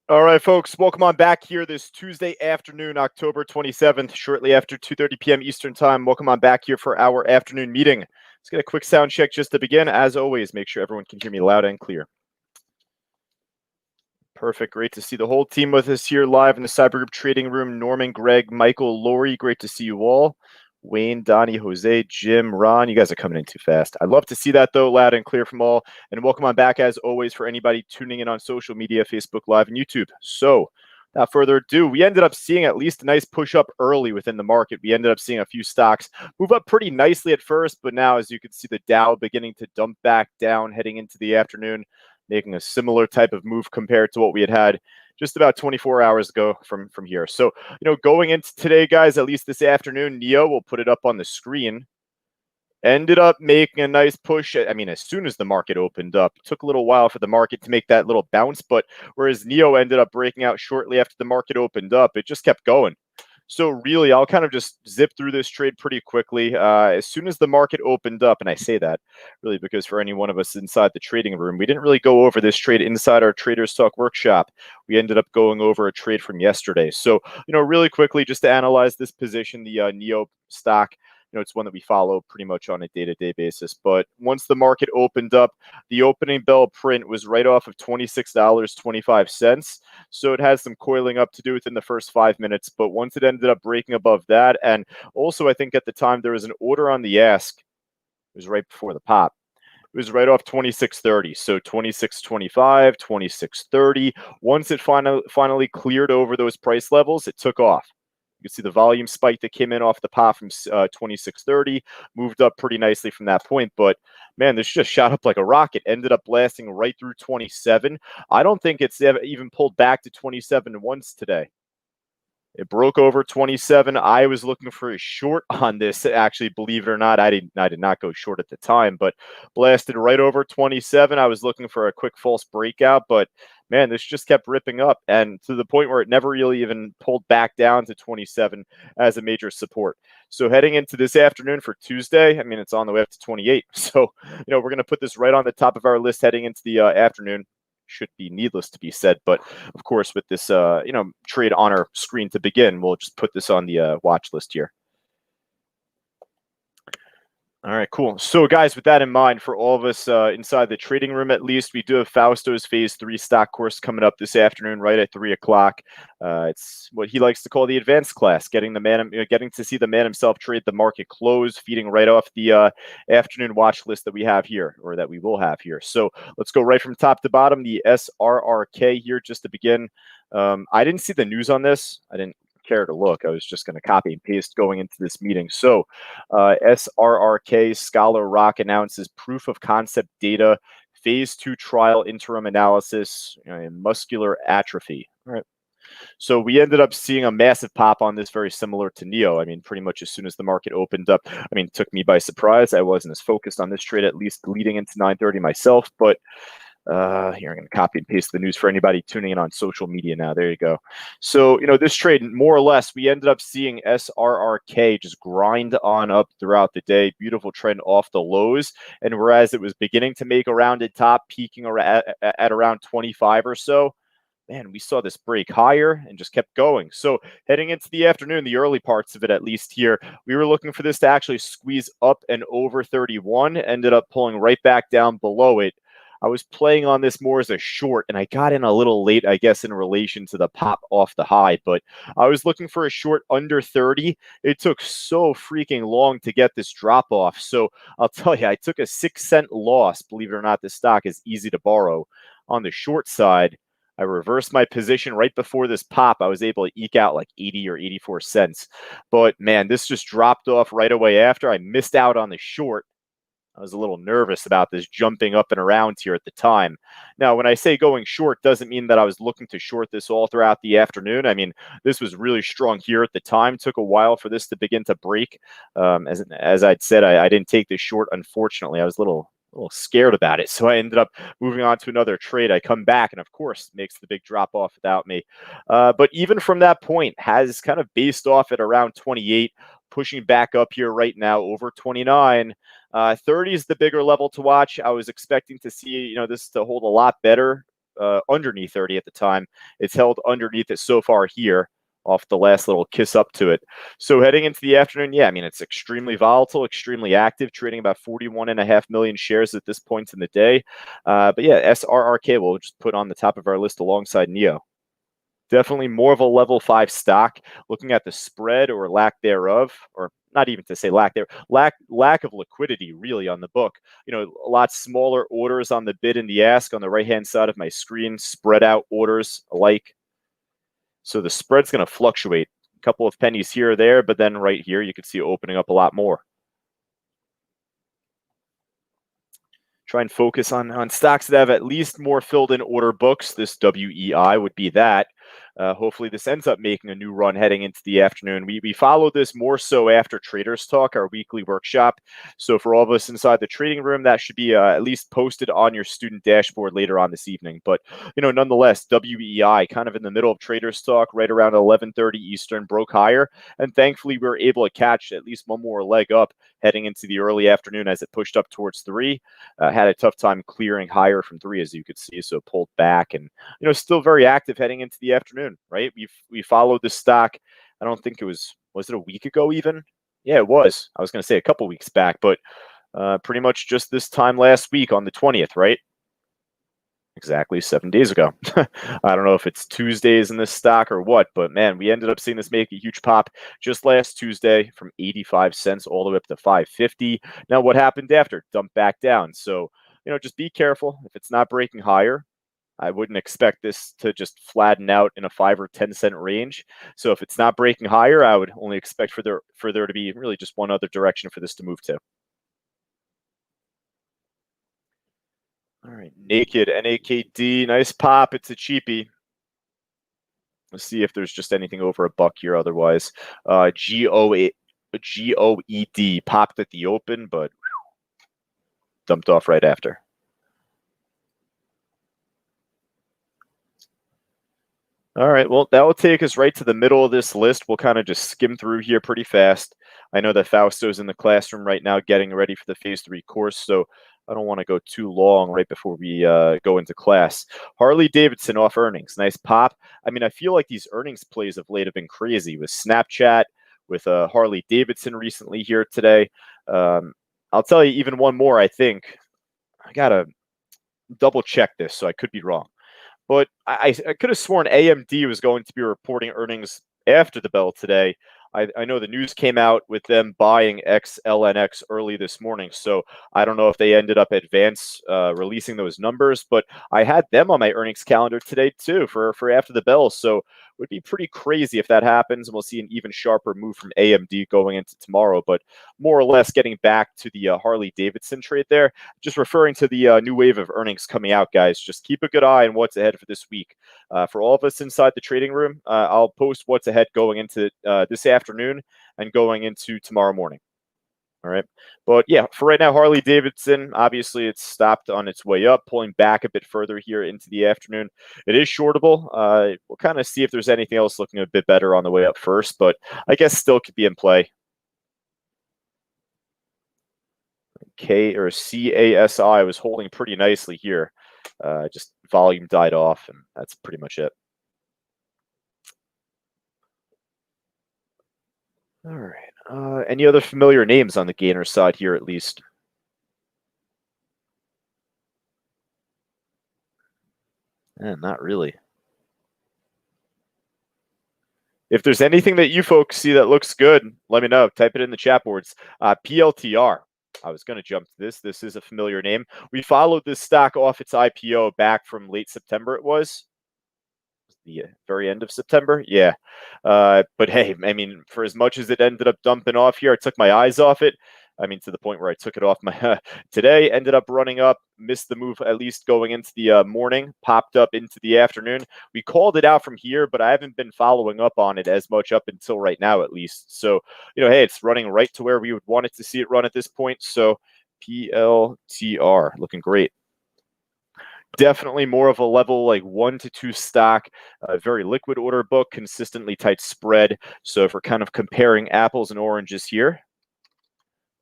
All right, folks, welcome on back here this Tuesday afternoon, October 27th, shortly after 2:30 p.m. Eastern Time. Welcome on back here for our afternoon meeting. Let's get a quick sound check just to begin. As always, make sure everyone can hear me loud and clear. Perfect. Great to see the whole team with us here live in the Cyber Group Trading Room. Norman, Greg, Michael, Lori, great to see you all. Wayne, Donnie, Jose, Jim, Ron, you guys are coming in too fast. I'd love to see that, though, loud and clear from all. And welcome on back, as always, for anybody tuning in on social media, Facebook Live, and YouTube. So, without further ado, we ended up seeing at least a nice push up early within the market. We ended up seeing a few stocks move up pretty nicely at first, but now, as you can see, the Dow beginning to dump back down heading into the afternoon, making a similar type of move compared to what we had just about 24 hours ago from here. So, going into today, guys, at least this afternoon, Neo, will put it up on the screen, ended up making a nice push. I mean, as soon as the market opened up, it took a little while for the market to make that little bounce, but whereas Neo ended up breaking out shortly after the market opened up, it just kept going. So really, I'll kind of just zip through this trade pretty quickly. As soon as the market opened up, and I say that really because for any one of us inside the trading room, we didn't really go over this trade inside our Traders Talk workshop. We ended up going over a trade from yesterday. So, really quickly, just to analyze this position, the Neo stock, it's one that we follow pretty much on a day-to-day basis. But once the market opened up, the opening bell print was right off of $26.25. So it has some coiling up to do within the first 5 minutes. But once it ended up breaking above that, and also I think at the time there was an order on the ask, it was right before the pop. It was right off 26.30. So 26.25, 26.30. Once it finally cleared over those price levels, it took off. You can see the volume spike that came in off the pop from 26.30, moved up pretty nicely from that point. But man, this just shot up like a rocket. Ended up blasting right through 27. I don't think it's even pulled back to 27 once today. It broke over 27. I was looking for a short on this. Actually, believe it or not, I did not go short at the time, but blasted right over 27. I was looking for a quick false breakout, but man, this just kept ripping up, and to the point where it never really even pulled back down to 27 as a major support. So heading into this afternoon for Tuesday, I mean, it's on the way up to 28. So, we're going to put this right on the top of our list heading into the afternoon. Should be needless to be said, but of course, with this trade on our screen to begin, we'll just put this on the watch list here. All right, cool. So, guys, with that in mind, for all of us inside the trading room, at least, we do have Fausto's Phase 3 stock course coming up this afternoon, right at 3 o'clock. It's what he likes to call the advanced class, getting to see the man himself trade the market close, feeding right off the afternoon watch list that we have here, or that we will have here. So, let's go right from top to bottom. The SRRK here, just to begin. I didn't see the news on this. I didn't care to look. I was just going to copy and paste going into this meeting. So SRRK, Scholar Rock announces proof of concept data, phase 2 trial interim analysis, muscular atrophy. All right. So we ended up seeing a massive pop on this, very similar to Neo. I mean, pretty much as soon as the market opened up, I mean, it took me by surprise. I wasn't as focused on this trade, at least leading into 9:30 myself, but here, I'm going to copy and paste the news for anybody tuning in on social media now. There you go. So, this trade, more or less, we ended up seeing SRRK just grind on up throughout the day. Beautiful trend off the lows. And whereas it was beginning to make a rounded top, peaking at around 25 or so, man, we saw this break higher and just kept going. So heading into the afternoon, the early parts of it, at least here, we were looking for this to actually squeeze up and over 31, ended up pulling right back down below it. I was playing on this more as a short, and I got in a little late, I guess, in relation to the pop off the high, but I was looking for a short under 30. It took so freaking long to get this drop off. So I'll tell you, I took a 6-cent loss. Believe it or not, this stock is easy to borrow. On the short side, I reversed my position right before this pop. I was able to eke out like 80 or 84 cents. But man, this just dropped off right away after. I missed out on the short. I was a little nervous about this jumping up and around here at the time. Now, when I say going short, doesn't mean that I was looking to short this all throughout the afternoon. I mean, this was really strong here at the time. Took a while for this to begin to break. As I'd said, I didn't take this short, unfortunately. I was a little scared about it. So I ended up moving on to another trade. I come back and, of course, makes the big drop off without me. But even from that point, has kind of based off at around 28, pushing back up here right now over 29. 30 is the bigger level to watch. I was expecting to see, this to hold a lot better underneath 30 at the time. It's held underneath it so far here off the last little kiss up to it. So heading into the afternoon, yeah, I mean, it's extremely volatile, extremely active, trading about 41.5 million shares at this point in the day. But yeah, SRRK we'll just put on the top of our list alongside NEO. Definitely more of a level 5 stock. Looking at the spread or lack thereof, or not even to say lack of liquidity really on the book. You know, a lot smaller orders on the bid and the ask on the right hand side of my screen, spread out orders alike. So the spread's going to fluctuate a couple of pennies here or there, but then right here you can see opening up a lot more. Try and focus on stocks that have at least more filled in order books. This WEI would be that. Hopefully this ends up making a new run heading into the afternoon. We follow this more so after Traders Talk, our weekly workshop. So for all of us inside the trading room, that should be at least posted on your student dashboard later on this evening. But, you know, nonetheless, WEI kind of in the middle of Traders Talk, right around 11:30 Eastern, broke higher. And thankfully, we were able to catch at least one more leg up heading into the early afternoon as it pushed up towards 3. Had a tough time clearing higher from 3, as you could see, so pulled back and, you know, still very active heading into the afternoon, right? We followed the stock. I don't think it was it a week ago even? Yeah, it was. I was going to say a couple weeks back, but pretty much just this time last week on the 20th, right? Exactly 7 days ago. I don't know if it's Tuesdays in this stock or what, but man, we ended up seeing this make a huge pop just last Tuesday from 85 cents all the way up to 5.50. Now, what happened after? Dumped back down. So, you know, just be careful. If it's not breaking higher, I wouldn't expect this to just flatten out in a 5 or 10 cent range. So if it's not breaking higher, I would only expect for there to be really just one other direction for this to move to. All right, Naked, NAKD, nice pop. It's a cheapie. Let's see if there's just anything over a buck here otherwise. GOED popped at the open, but dumped off right after. All right, well, that will take us right to the middle of this list. We'll kind of just skim through here pretty fast. I know that Fausto's in the classroom right now getting ready for the Phase 3 course, so I don't want to go too long right before we go into class. Harley-Davidson off earnings. Nice pop. I mean, I feel like these earnings plays of late have been crazy with Snapchat, with Harley-Davidson recently here today. I'll tell you even one more, I think. I got to double check this, so I could be wrong. But I could have sworn AMD was going to be reporting earnings after the bell today. I know the news came out with them buying XLNX early this morning, so I don't know if they ended up releasing those numbers, but I had them on my earnings calendar today too for after the bell, so it would be pretty crazy if that happens, and we'll see an even sharper move from AMD going into tomorrow. But more or less getting back to the Harley-Davidson trade there, just referring to the new wave of earnings coming out, guys. Just keep a good eye on what's ahead for this week. For all of us inside the trading room, I'll post what's ahead going into this afternoon and going into tomorrow morning. All right. But yeah, for right now, Harley-Davidson, obviously it's stopped on its way up, pulling back a bit further here into the afternoon. It is shortable. We'll kind of see if there's anything else looking a bit better on the way up first, but I guess still could be in play. CASI was holding pretty nicely here. Just volume died off, and that's pretty much it. All right. Any other familiar names on the gainer side here, at least? Not really. If there's anything that you folks see that looks good, let me know. Type it in the chat boards. PLTR. I was going to jump to this. This is a familiar name. We followed this stock off its IPO back from late September, it was. The very end of September. Yeah. But hey, I mean, for as much as it ended up dumping off here, I took my eyes off it. I mean, to the point where I took it off my today, ended up running up, missed the move at least going into the morning, popped up into the afternoon. We called it out from here, but I haven't been following up on it as much up until right now, at least. So, you know, hey, it's running right to where we would want it to see it run at this point. So PLTR looking great. Definitely more of a level like 1 to 2 stock, very liquid order book, consistently tight spread. So if we're kind of comparing apples and oranges here,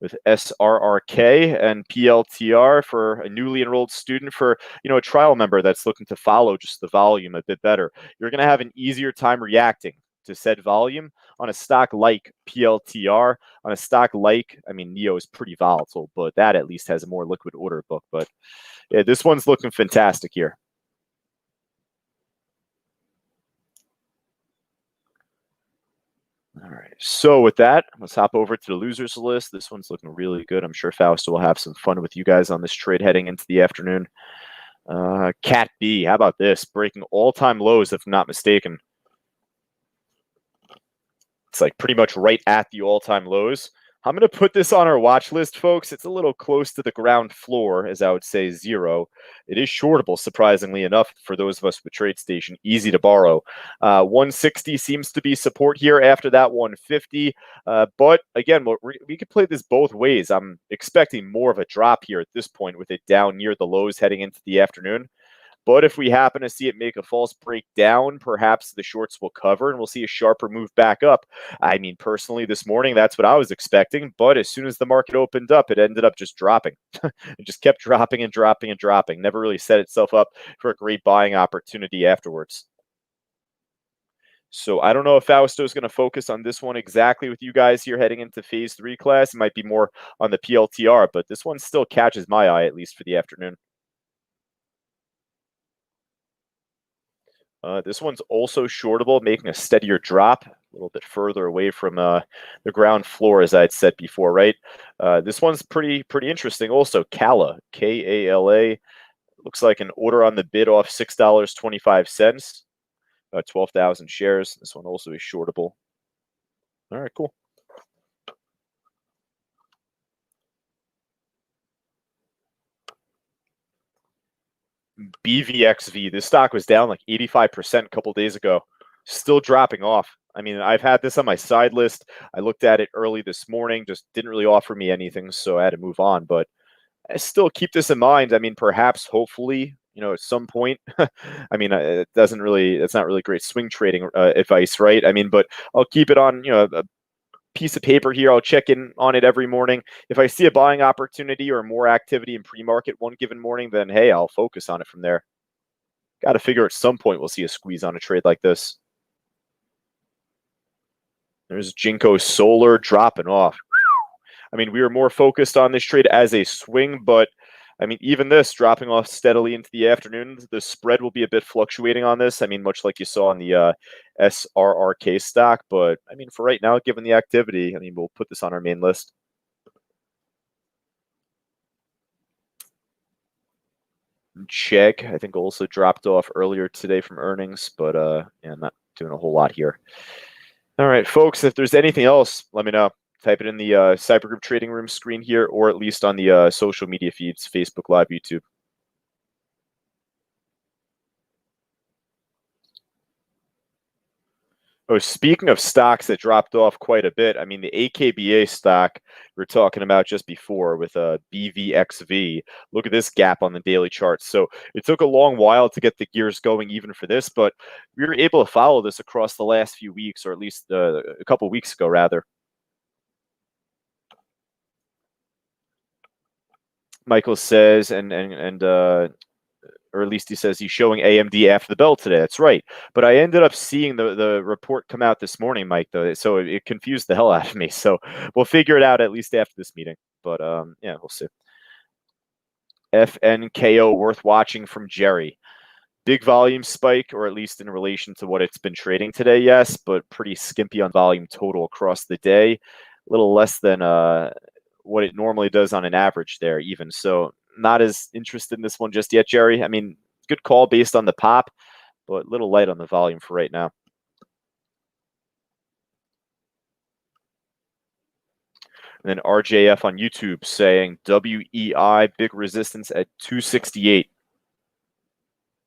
with SRRK and PLTR for a newly enrolled student, for a trial member that's looking to follow just the volume a bit better. You're going to have an easier time reacting to said volume on a stock like PLTR. On a stock like, NEO is pretty volatile, but that at least has a more liquid order book. But yeah, this one's looking fantastic here. All right, so with that, let's hop over to the losers list. This one's looking really good. I'm sure Fausto will have some fun with you guys on this trade heading into the afternoon. Cat B, how about this? Breaking all-time lows, if I'm not mistaken. It's like pretty much right at the all-time lows. I'm going to put this on our watch list, folks. It's a little close to the ground floor, as I would say, zero. It is shortable, surprisingly enough, for those of us with TradeStation. Easy to borrow. 160 seems to be support here after that 150. But again, we could play this both ways. I'm expecting more of a drop here at this point with it down near the lows heading into the afternoon. But if we happen to see it make a false break down, perhaps the shorts will cover and we'll see a sharper move back up. Personally, this morning, that's what I was expecting. But as soon as the market opened up, it ended up just dropping. It just kept dropping and dropping and dropping. Never really set itself up for a great buying opportunity afterwards. So I don't know if Fausto is going to focus on this one exactly with you guys here heading into phase 3 class. It might be more on the PLTR, but this one still catches my eye, at least for the afternoon. This one's also shortable, making a steadier drop, a little bit further away from the ground floor, as I had said before, right? This one's pretty interesting also. Kala, Kala, looks like an order on the bid off $6.25, 12,000 shares. This one also is shortable. All right, cool. BVXV, this stock was down like 85% a couple days ago, still dropping off. I've had this on my side list. I looked at it early this morning, just didn't really offer me anything, so I had to move on. But I still keep this in mind. Perhaps, hopefully, at some point. It doesn't really, it's not really great swing trading advice, right? But I'll keep it on, a piece of paper here. I'll check in on it every morning. If I see a buying opportunity or more activity in pre-market one given morning, then hey, I'll focus on it from there. Got to figure at some point we'll see a squeeze on a trade like this. There's Jinko Solar dropping off. We were more focused on this trade as a swing, but even this dropping off steadily into the afternoon, the spread will be a bit fluctuating on this. Much like you saw on the SRRK stock. But for right now, given the activity, we'll put this on our main list. Chegg, I think, also dropped off earlier today from earnings, but yeah, I'm not doing a whole lot here. All right, folks, if there's anything else, let me know. Type it in the Cybergroup Trading Room screen here, or at least on the social media feeds, Facebook Live, YouTube. Oh, speaking of stocks that dropped off quite a bit, the AKBA stock we were talking about just before with BVXV. Look at this gap on the daily chart. So it took a long while to get the gears going even for this, but we were able to follow this across the last few weeks, or at least a couple weeks ago, rather. Michael says, or at least he says he's showing AMD after the bell today. That's right. But I ended up seeing the report come out this morning, Mike, though. So it confused the hell out of me. So we'll figure it out at least after this meeting. But yeah, we'll see. FNKO worth watching from Jerry. Big volume spike, or at least in relation to what it's been trading today, yes, but pretty skimpy on volume total across the day. A little less than what it normally does on an average there, even. So not as interested in this one just yet, Jerry. Good call based on the pop, but a little light on the volume for right now. And then RJF on YouTube saying WEI, big resistance at 268.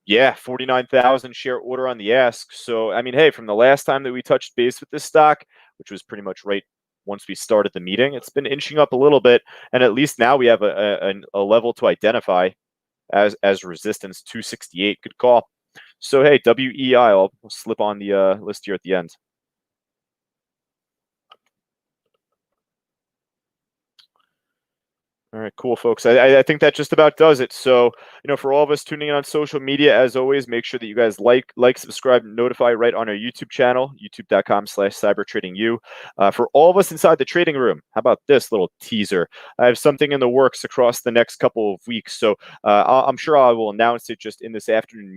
Yeah, 49,000 share order on the ask. So, hey, from the last time that we touched base with this stock, which was pretty much right once we started the meeting, it's been inching up a little bit. And at least now we have a level to identify as resistance, 268. Good call. So, hey, WEI, I'll slip on the list here at the end. All right, cool, folks. I think that just about does it. So, for all of us tuning in on social media, as always, make sure that you guys like, subscribe, and notify right on our YouTube channel, youtube.com/cybertradingu. For all of us inside the trading room, how about this little teaser? I have something in the works across the next couple of weeks. So, I'm sure I will announce it just in this afternoon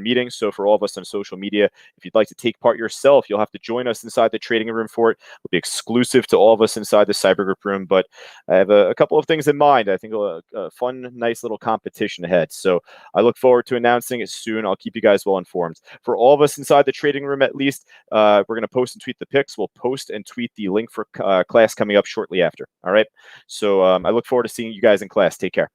meeting. So, for all of us on social media, if you'd like to take part yourself, you'll have to join us inside the trading room for it. It'll be exclusive to all of us inside the cyber group room, but I have a couple of things in mind. I think a fun, nice little competition ahead. So I look forward to announcing it soon. I'll keep you guys well informed. For all of us inside the trading room, at least, we're going to post and tweet the picks. We'll post and tweet the link for class coming up shortly after. All right. So I look forward to seeing you guys in class. Take care.